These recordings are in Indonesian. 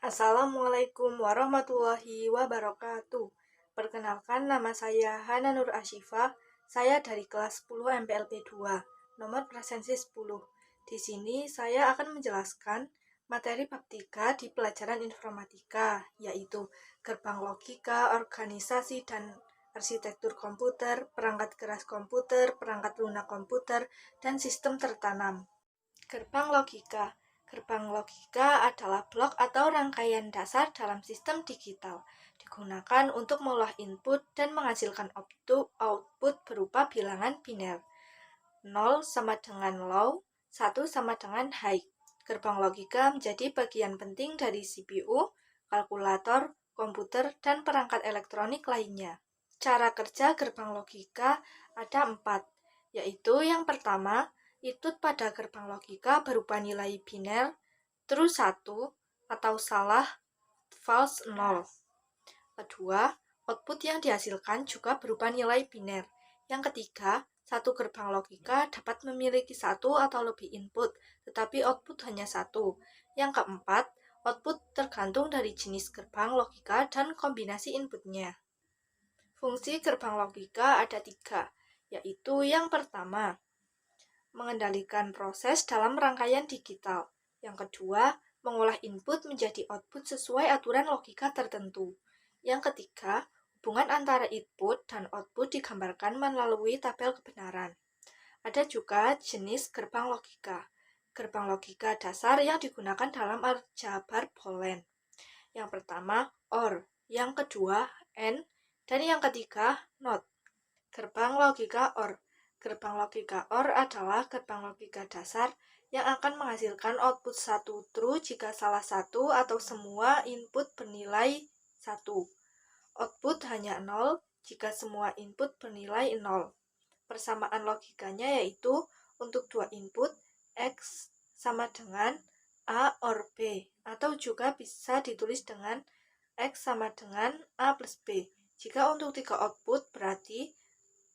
Assalamualaikum warahmatullahi wabarakatuh. Perkenalkan, nama saya Hana Nur Asyifa. Saya dari kelas 10 MPLP 2, nomor presensi 10. Di sini saya akan menjelaskan materi bab 3 di pelajaran informatika, yaitu gerbang logika, organisasi dan arsitektur komputer, perangkat keras komputer, perangkat lunak komputer, dan sistem tertanam. Gerbang logika. Gerbang logika adalah blok atau rangkaian dasar dalam sistem digital, digunakan untuk mengolah input dan menghasilkan output berupa bilangan biner. 0 sama dengan low, 1 sama dengan high. Gerbang logika menjadi bagian penting dari CPU, kalkulator, komputer, dan perangkat elektronik lainnya. Cara kerja gerbang logika ada 4, yaitu yang pertama, input pada gerbang logika berupa nilai biner, true 1 atau salah, false 0. Kedua, output yang dihasilkan juga berupa nilai biner. Yang ketiga, satu gerbang logika dapat memiliki satu atau lebih input, tetapi output hanya satu. Yang keempat, output tergantung dari jenis gerbang logika dan kombinasi inputnya. Fungsi gerbang logika ada 3, yaitu yang pertama, mengendalikan proses dalam rangkaian digital. Yang kedua, mengolah input menjadi output sesuai aturan logika tertentu. Yang ketiga, hubungan antara input dan output digambarkan melalui tabel kebenaran. Ada juga jenis gerbang logika. Gerbang logika dasar yang digunakan dalam aljabar Boolean. Yang pertama, OR. Yang kedua, AND. Dan yang ketiga, NOT. Gerbang logika OR. Gerbang logika OR adalah gerbang logika dasar yang akan menghasilkan output 1 true jika salah satu atau semua input bernilai 1. Output hanya 0 jika semua input bernilai 0. Persamaan logikanya yaitu untuk dua input X sama dengan A or B, atau juga bisa ditulis dengan X sama dengan A plus B. Jika untuk 3 output berarti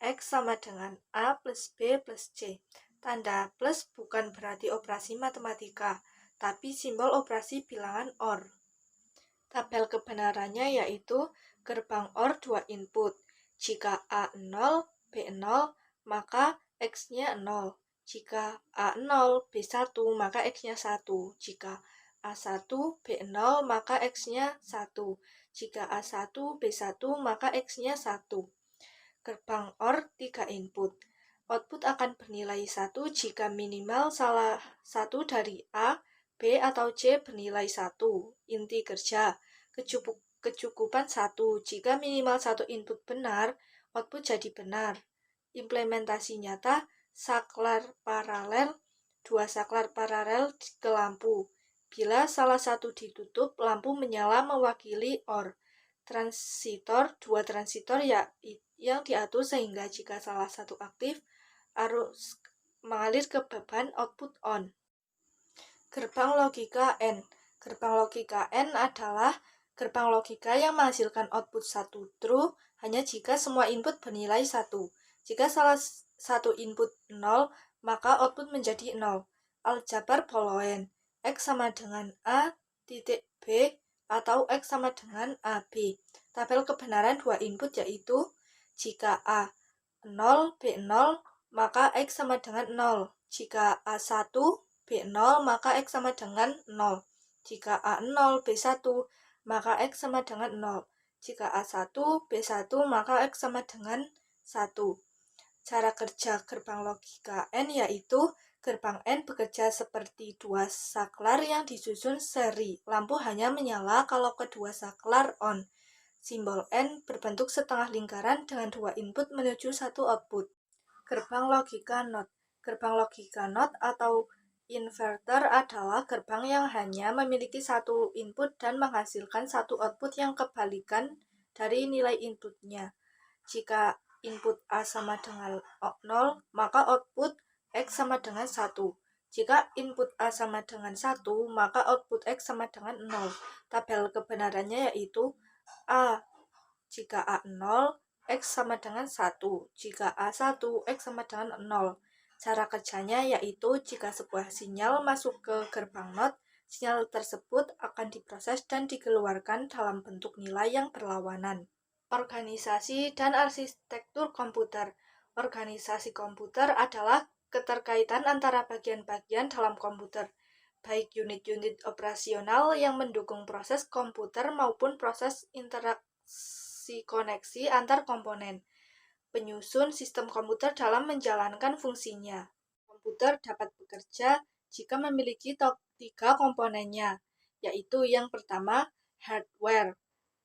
X sama dengan A plus B plus C. Tanda plus bukan berarti operasi matematika, tapi simbol operasi bilangan OR. Tabel kebenarannya yaitu gerbang OR 2 input. Jika A 0, B 0, maka X-nya 0. Jika A 0, B 1, maka X-nya 1. Jika A 1, B 0, maka X-nya 1. Jika A 1, B 1, maka X-nya 1. Gerbang OR 3 input. Output akan bernilai 1 jika minimal salah satu dari A, B, atau C bernilai 1. Inti kerja, kecukupan 1. Jika minimal 1 input benar, output jadi benar. Implementasi nyata, saklar paralel, 2 saklar paralel ke lampu. Bila salah satu ditutup, lampu menyala mewakili OR. Transitor, 2 transitor yang diatur sehingga jika salah satu aktif, arus mengalir ke beban output on. Gerbang logika N. Gerbang logika N adalah gerbang logika yang menghasilkan output 1 true hanya jika semua input bernilai 1. Jika salah satu input 0, maka output menjadi 0. Aljabar Boolean, X sama dengan A titik B atau X sama dengan AB. Tabel kebenaran 2 input yaitu jika A 0, B 0, maka X sama dengan 0. Jika A1, B0, maka X sama dengan 0. Jika A0, B1, maka X sama dengan 0. Jika A1, B1, maka X sama dengan 1. Cara kerja gerbang logika N yaitu gerbang N bekerja seperti 2 saklar yang disusun seri. Lampu hanya menyala kalau kedua saklar on. Simbol N berbentuk setengah lingkaran dengan 2 input menuju 1 output. Gerbang logika NOT. Gerbang logika NOT atau inverter adalah gerbang yang hanya memiliki 1 input dan menghasilkan 1 output yang kebalikan dari nilai inputnya. Jika input A sama dengan 0, maka output X sama dengan 1. Jika input A sama dengan 1, maka output X sama dengan 0. Tabel kebenarannya yaitu A. Jika A 0, X sama dengan 1. Jika A1, X sama dengan 0. Cara kerjanya yaitu jika sebuah sinyal masuk ke gerbang NOT, Sinyal tersebut akan diproses dan dikeluarkan dalam bentuk nilai yang berlawanan. Organisasi dan arsitektur komputer. Organisasi komputer adalah keterkaitan antara bagian-bagian dalam komputer, baik unit-unit operasional yang mendukung proses komputer maupun proses interaksi koneksi antar komponen. Penyusun sistem komputer dalam menjalankan fungsinya. Komputer dapat bekerja jika memiliki tiga komponennya, yaitu yang pertama, hardware,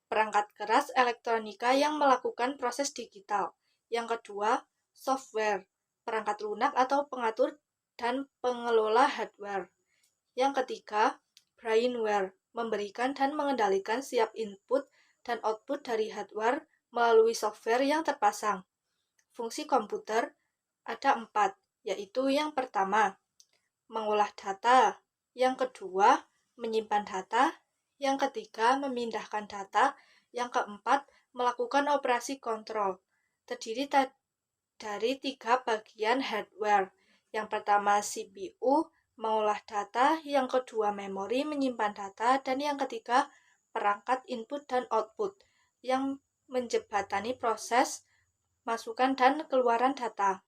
perangkat keras elektronika yang melakukan proses digital. Yang kedua, software, perangkat lunak atau pengatur dan pengelola hardware. Yang ketiga, brainware, memberikan dan mengendalikan setiap input dan output dari hardware melalui software yang terpasang. Fungsi komputer ada 4, yaitu yang pertama, mengolah data, yang kedua, menyimpan data, yang ketiga, memindahkan data, yang keempat, melakukan operasi kontrol. Terdiri dari 3 bagian hardware. Yang pertama CPU, mengolah data, yang kedua memori, menyimpan data, dan yang ketiga, perangkat input dan output, yang menjembatani proses masukan dan keluaran data.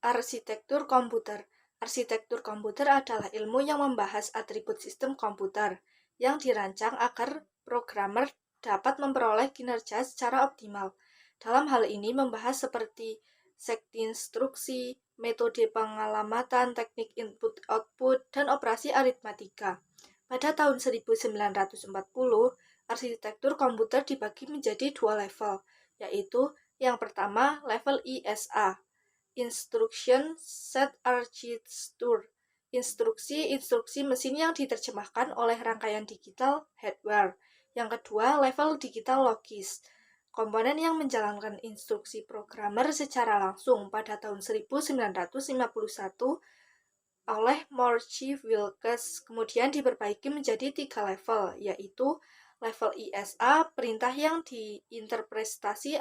Arsitektur komputer. Arsitektur komputer adalah ilmu yang membahas atribut sistem komputer yang dirancang agar programmer dapat memperoleh kinerja secara optimal. Dalam hal ini membahas seperti sekti instruksi, metode pengalamatan, teknik input-output, dan operasi aritmatika. Pada tahun 1940, arsitektur komputer dibagi menjadi 2 level, yaitu yang pertama, level ISA, Instruction Set Architecture, instruksi mesin yang diterjemahkan oleh rangkaian digital hardware. Yang kedua, level digital logis, komponen yang menjalankan instruksi programmer secara langsung. Pada tahun 1951 oleh Murchie Wilkes, kemudian diperbaiki menjadi 3 level, yaitu level ISA, perintah yang diinterpretasi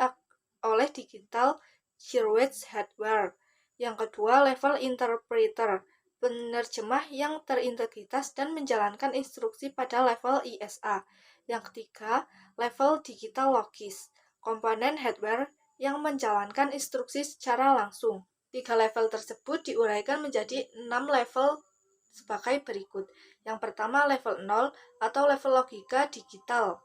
oleh digital circuit hardware. Yang kedua, level interpreter, penerjemah yang terintegritas dan menjalankan instruksi pada level ISA. Yang ketiga, level digital logis, komponen hardware yang menjalankan instruksi secara langsung. 3 level tersebut diuraikan menjadi 6 level sebagai berikut. Yang pertama, level 0 atau level logika digital,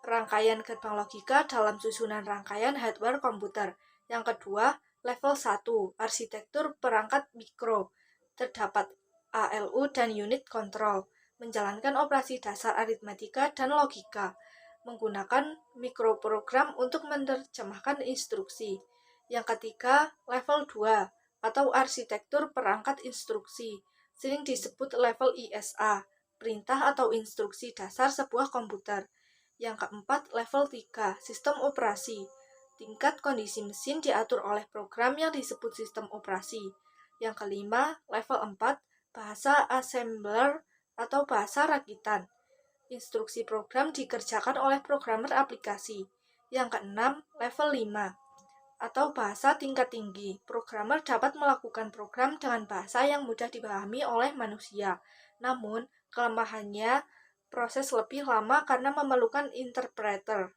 rangkaian gerbang logika dalam susunan rangkaian hardware komputer. Yang kedua, level 1, arsitektur perangkat mikro. Terdapat ALU dan unit kontrol, menjalankan operasi dasar aritmatika dan logika, menggunakan mikroprogram untuk menerjemahkan instruksi. Yang ketiga, level 2, atau arsitektur perangkat instruksi, sering disebut level ISA, perintah atau instruksi dasar sebuah komputer. Yang keempat, level 3, sistem operasi. Tingkat kondisi mesin diatur oleh program yang disebut sistem operasi. Yang kelima, level 4, bahasa assembler atau bahasa rakitan. Instruksi program dikerjakan oleh programmer aplikasi. Yang keenam, level 5, atau bahasa tingkat tinggi. Programmer dapat melakukan program dengan bahasa yang mudah dipahami oleh manusia. Namun, kelemahannya proses lebih lama karena memerlukan interpreter.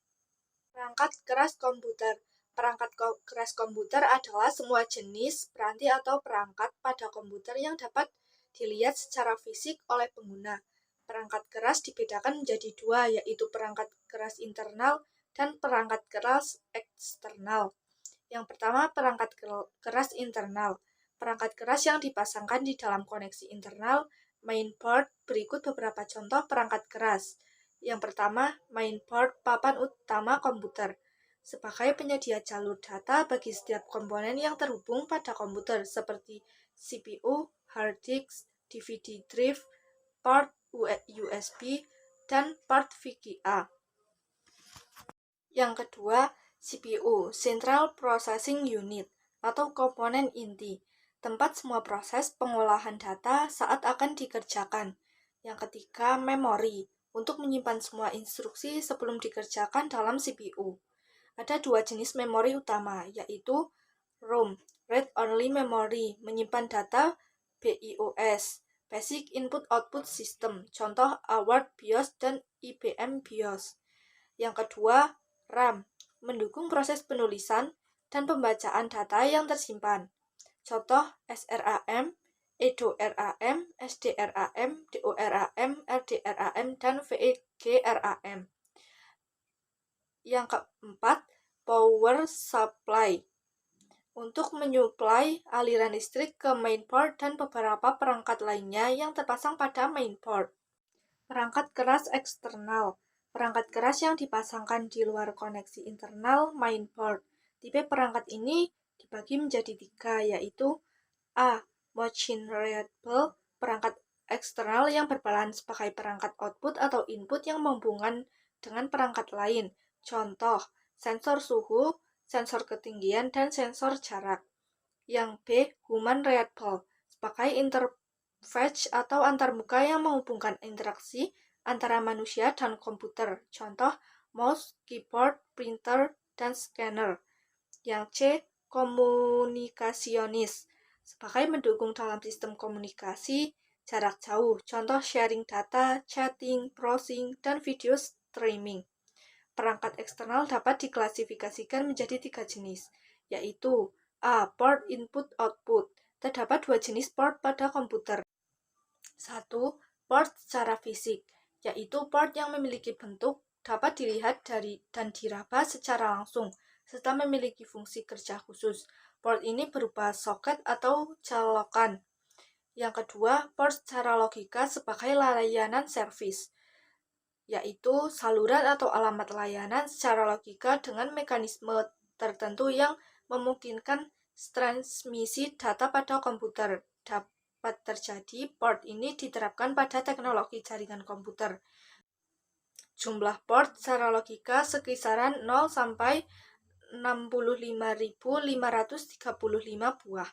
Perangkat keras komputer. Perangkat keras komputer adalah semua jenis peranti atau perangkat pada komputer yang dapat dilihat secara fisik oleh pengguna. Perangkat keras dibedakan menjadi 2, yaitu perangkat keras internal dan perangkat keras eksternal. Yang pertama, perangkat keras internal. Perangkat keras yang dipasangkan di dalam koneksi internal mainboard. Berikut beberapa contoh perangkat keras. Yang pertama, mainboard, papan utama komputer, sebagai penyedia jalur data bagi setiap komponen yang terhubung pada komputer, seperti CPU, hard disk, DVD drive, port USB, dan port VGA. Yang kedua, CPU, Central Processing Unit, atau komponen inti, tempat semua proses pengolahan data saat akan dikerjakan. Yang ketiga, memori, untuk menyimpan semua instruksi sebelum dikerjakan dalam CPU. Ada 2 jenis memori utama, yaitu ROM, Read Only Memory, menyimpan data BIOS, Basic Input-Output System, contoh AWARD BIOS dan IBM BIOS. Yang kedua, RAM, mendukung proses penulisan dan pembacaan data yang tersimpan. Contoh SRAM, EDORAM, SDRAM, DORAM, RDRAM, dan VEGRAM. Yang keempat, Power Supply, untuk menyuplai aliran listrik ke mainboard dan beberapa perangkat lainnya yang terpasang pada mainboard. Perangkat keras eksternal, perangkat keras yang dipasangkan di luar koneksi internal mainboard. Tipe perangkat ini dibagi menjadi 3, yaitu A. Machine Readable, perangkat eksternal yang berperan sebagai perangkat output atau input yang menghubungkan dengan perangkat lain. Contoh, sensor suhu, sensor ketinggian, dan sensor jarak. Yang B. Human Readable, sebagai interface atau antarmuka yang menghubungkan interaksi antara manusia dan komputer. Contoh, mouse, keyboard, printer, dan scanner. Yang C. Komunikasionis, sebagai mendukung dalam sistem komunikasi jarak jauh. Contoh, sharing data, chatting, browsing, dan video streaming. Perangkat eksternal dapat diklasifikasikan menjadi 3 jenis, yaitu A. Port Input-Output. Terdapat 2 jenis port pada komputer. 1. Port secara fisik, yaitu port yang memiliki bentuk, dapat dilihat dan diraba secara langsung, serta memiliki fungsi kerja khusus. Port ini berupa soket atau colokan. Yang kedua, port secara logika sebagai layanan servis, yaitu saluran atau alamat layanan secara logika dengan mekanisme tertentu yang memungkinkan transmisi data pada komputer. Dapat terjadi, port ini diterapkan pada teknologi jaringan komputer. Jumlah port secara logika sekisaran 0 sampai 65.535 buah.